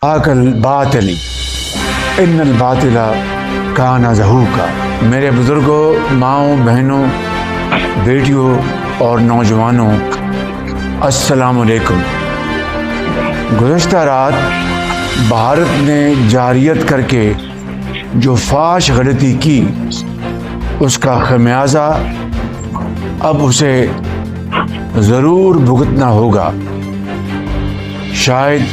आकल बातिल इन्नल बातिला काना ज़हूका। मेरे बुज़ुर्गों, माओं, बहनों, बेटियों और नौजवानों, अस्सलामु अलैकुम। गुज़श्ता रात भारत ने जारियत करके जो फाश गलती की, उसका खमियाजा अब उसे ज़रूर भुगतना होगा। शायद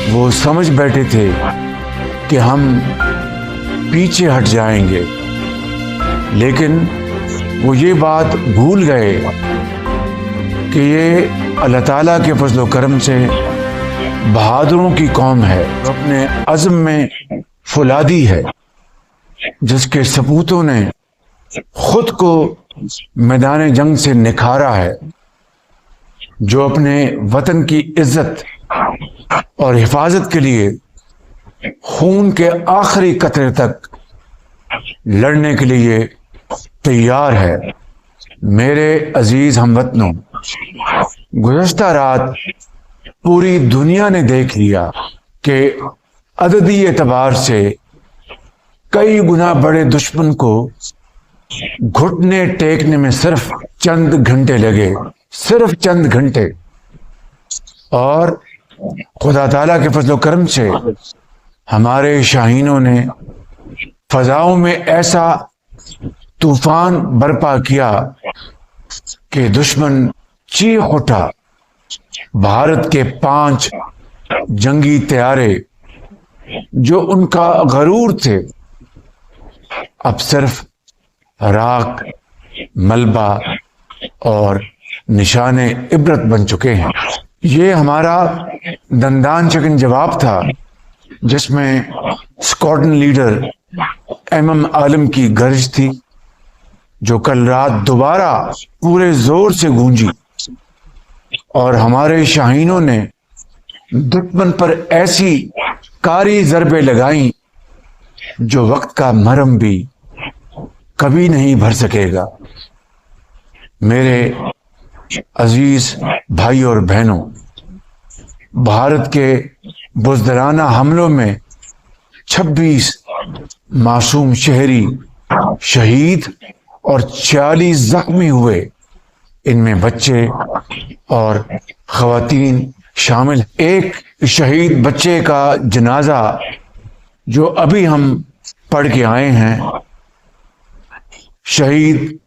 वो समझ बैठे थे कि हम पीछे हट जाएंगे, लेकिन वो ये बात भूल गए कि ये अल्लाह ताला के फज़ल व करम से बहादुरों की कौम है, अपने अज़्म में फुलादी है, जिसके सपूतों ने खुद को मैदान जंग से निखारा है, जो अपने वतन की इज्जत और हिफाजत के लिए खून के आखिरी कतरे तक लड़ने के लिए तैयार है। मेरे अजीज हमवतनों, गुज़श्ता रात पूरी दुनिया ने देख लिया कि अददी एतबार से कई गुना बड़े दुश्मन को घुटने टेकने में सिर्फ चंद घंटे लगे, सिर्फ चंद घंटे। और खुदा ताला के फज़ल व करम से हमारे शाहीनों ने फजाओं में ऐसा तूफान बर्पा किया कि दुश्मन चीख उठा। भारत के 5 जंगी तैयारे जो उनका गरूर थे, अब सिर्फ राख, मलबा और निशाने इबरत बन चुके हैं। ये हमारा दंदान चकन जवाब था, जिसमें स्क्वाड्रन लीडर एमएम आलम की गर्ज थी, जो कल रात दोबारा पूरे जोर से गूंजी, और हमारे शाहीनों ने दुश्मन पर ऐसी कारी ज़रबे लगाई जो वक्त का मरहम भी कभी नहीं भर सकेगा। मेरे अजीज भाई और बहनों, भारत के बुज़दिलाना हमलों में 26 मासूम शहरी शहीद और 40 जख्मी हुए। इनमें बच्चे और ख़वातीन शामिल। एक शहीद बच्चे का जनाजा जो अभी हम पढ़ के आए हैं, शहीद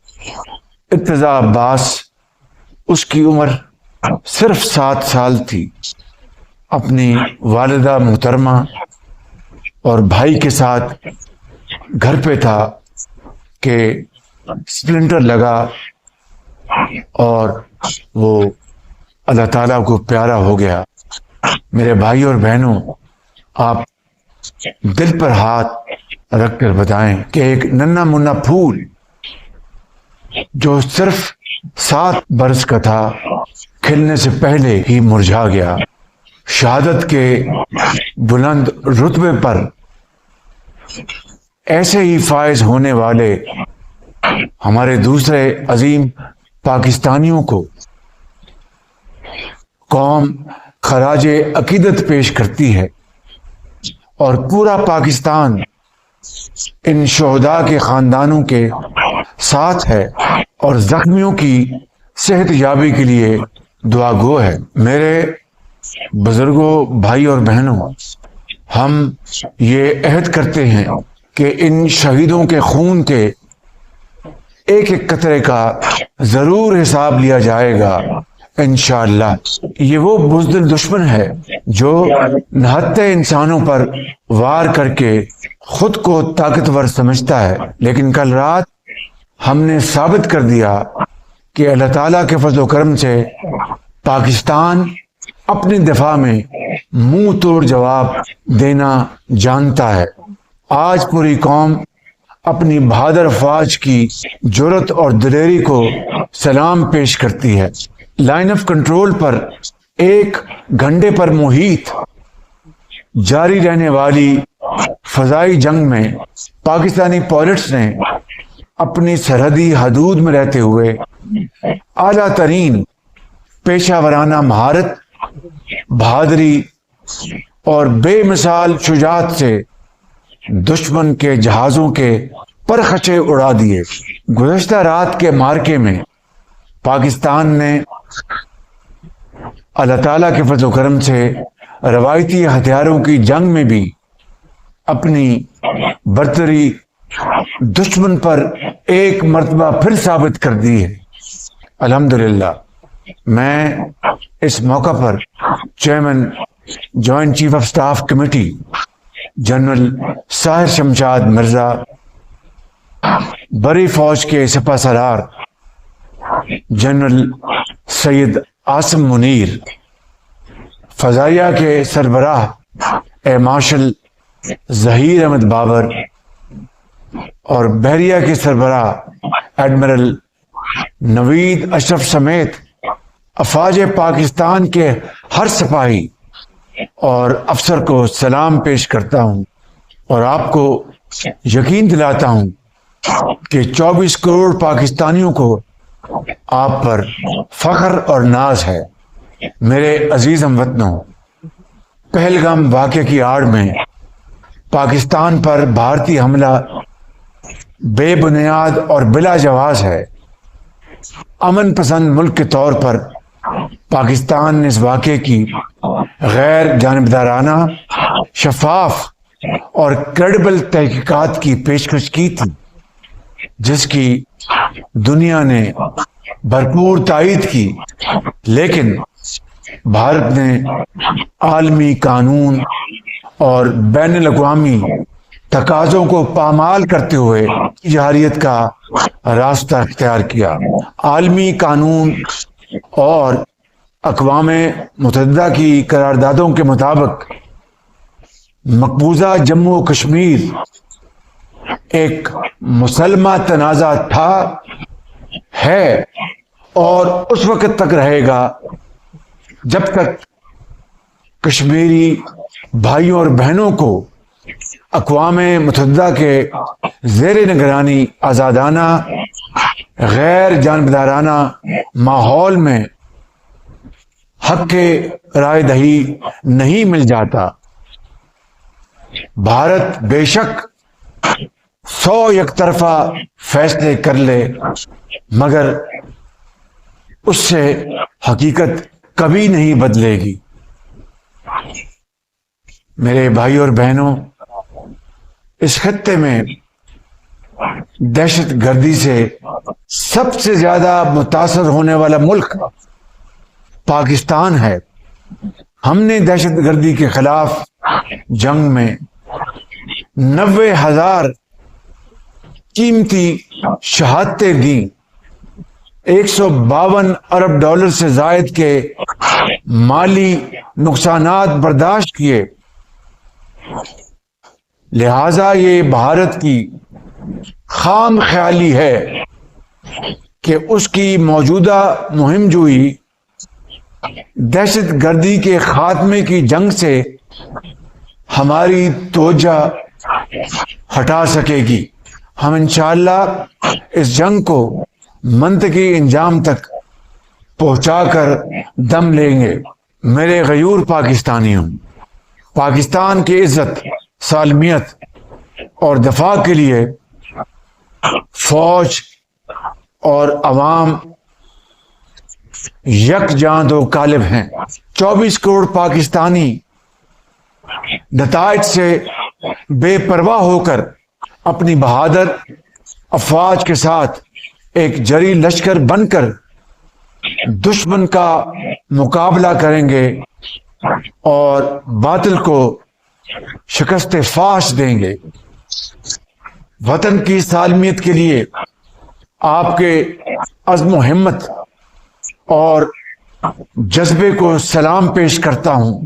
इर्तज़ा अब्बास, उसकी उम्र सिर्फ 7 साल थी। अपनी वालिदा मोहतरमा और भाई के साथ घर पे था कि स्प्लिंटर लगा और वो अल्लाह ताला को प्यारा हो गया। मेरे भाई और बहनों, आप दिल पर हाथ रखकर बताएं कि एक नन्हा मुन्ना फूल जो सिर्फ 7 बरस का था, खिलने से पहले ही मुरझा गया। शहादत के बुलंद रुतबे पर ऐसे ही फायज होने वाले हमारे दूसरे अजीम पाकिस्तानियों को कौम खराजे अकीदत पेश करती है, और पूरा पाकिस्तान इन शोहदा के खानदानों के साथ है और जख्मियों की सेहत याबी के लिए दुआ गो है। मेरे बुजुर्गों, भाई और बहनों, हम ये अहद करते हैं कि इन शहीदों के खून के एक एक कतरे का जरूर हिसाब लिया जाएगा इंशाअल्लाह। ये वो बुज़दिल दुश्मन है जो नहत्ते इंसानों पर वार करके खुद को ताकतवर समझता है, लेकिन कल रात हमने साबित कर दिया कि अल्लाह ताला के फज़ल व करम से पाकिस्तान अपने दिफा में मुंह तोड़ जवाब देना जानता है। आज पूरी कौम अपनी बहादुर फौज की जुर्रत और दिलेरी को सलाम पेश करती है। लाइन ऑफ कंट्रोल पर 1 घंटे पर मुहित जारी रहने वाली फजाई जंग में पाकिस्तानी पायलट्स ने अपनी सरहदी हदूद में रहते हुए आला तरीन पेशा वराना महारत, बहादुरी اور بے مثال شجاعت سے دشمن کے جہازوں کے پرخچے اڑا دیے۔ گزشتہ رات کے مارکے میں پاکستان نے اللہ تعالیٰ کے فضل و کرم سے روایتی ہتھیاروں کی جنگ میں بھی اپنی برتری دشمن پر ایک مرتبہ پھر ثابت کر دی ہے۔ الحمدللہ میں اس موقع پر chairman joint chief of staff committee general Sahir Shamshad Mirza, بری فوج کے سپہ سالار جنرل سید عاصم منیر، فضائیہ کے سربراہ ایر مارشل ظہیر احمد بابر اور بحریہ کے سربراہ ایڈمرل نوید اشرف سمیت افواج پاکستان کے ہر سپاہی اور افسر کو سلام پیش کرتا ہوں اور آپ کو یقین دلاتا ہوں کہ 24 کروڑ پاکستانیوں کو آپ پر فخر اور ناز ہے۔ میرے عزیز ہم وطنوں، پہلگام واقعے کی آڑ میں پاکستان پر بھارتی حملہ بے بنیاد اور بلا جواز ہے۔ امن پسند ملک کے طور پر پاکستان نے اس واقعے کی غیر جانبدارانہ، شفاف اور کریڈیبل تحقیقات کی پیشکش کی تھی، جس کی دنیا نے بھرپور تائید کی، لیکن بھارت نے عالمی قانون اور بین الاقوامی تقاضوں کو پامال کرتے ہوئے جارحیت کا راستہ اختیار کیا۔ عالمی قانون اور اقوام متحدہ کی قراردادوں کے مطابق مقبوضہ جموں و کشمیر ایک مسلمہ تنازع تھا، ہے اور اس وقت تک رہے گا جب تک کشمیری بھائیوں اور بہنوں کو اقوام متحدہ کے زیر نگرانی آزادانہ، غیر جانبدارانہ ماحول میں حق کے رائے دہی نہیں مل جاتا۔ بھارت بے شک 100 یک طرفہ فیصلے کر لے، مگر اس سے حقیقت کبھی نہیں بدلے گی۔ میرے بھائی اور بہنوں، اس خطے میں دہشت گردی سے سب سے زیادہ متاثر ہونے والا ملک پاکستان ہے۔ ہم نے دہشت گردی کے خلاف جنگ میں 90,000 قیمتی شہادتیں دیں، 152 ارب ڈالر سے زائد کے مالی نقصانات برداشت کیے۔ لہذا یہ بھارت کی خام خیالی ہے کہ اس کی موجودہ مہم جوئی دہشت گردی کے خاتمے کی جنگ سے ہماری توجہ ہٹا سکے گی۔ ہم انشاءاللہ اس جنگ کو منطقی انجام تک پہنچا کر دم لیں گے۔ میرے غیور پاکستانیوں، پاکستان کی عزت، سالمیت اور دفاع کے لیے فوج اور عوام یکجاں و غالب ہیں۔ 24 کروڑ پاکستانی نتائج سے بے پرواہ ہو کر اپنی بہادر افواج کے ساتھ ایک جری لشکر بن کر دشمن کا مقابلہ کریں گے اور باطل کو شکست فاش دیں گے۔ وطن کی سالمیت کے لیے آپ کے عزم و ہمت اور جذبے کو سلام پیش کرتا ہوں۔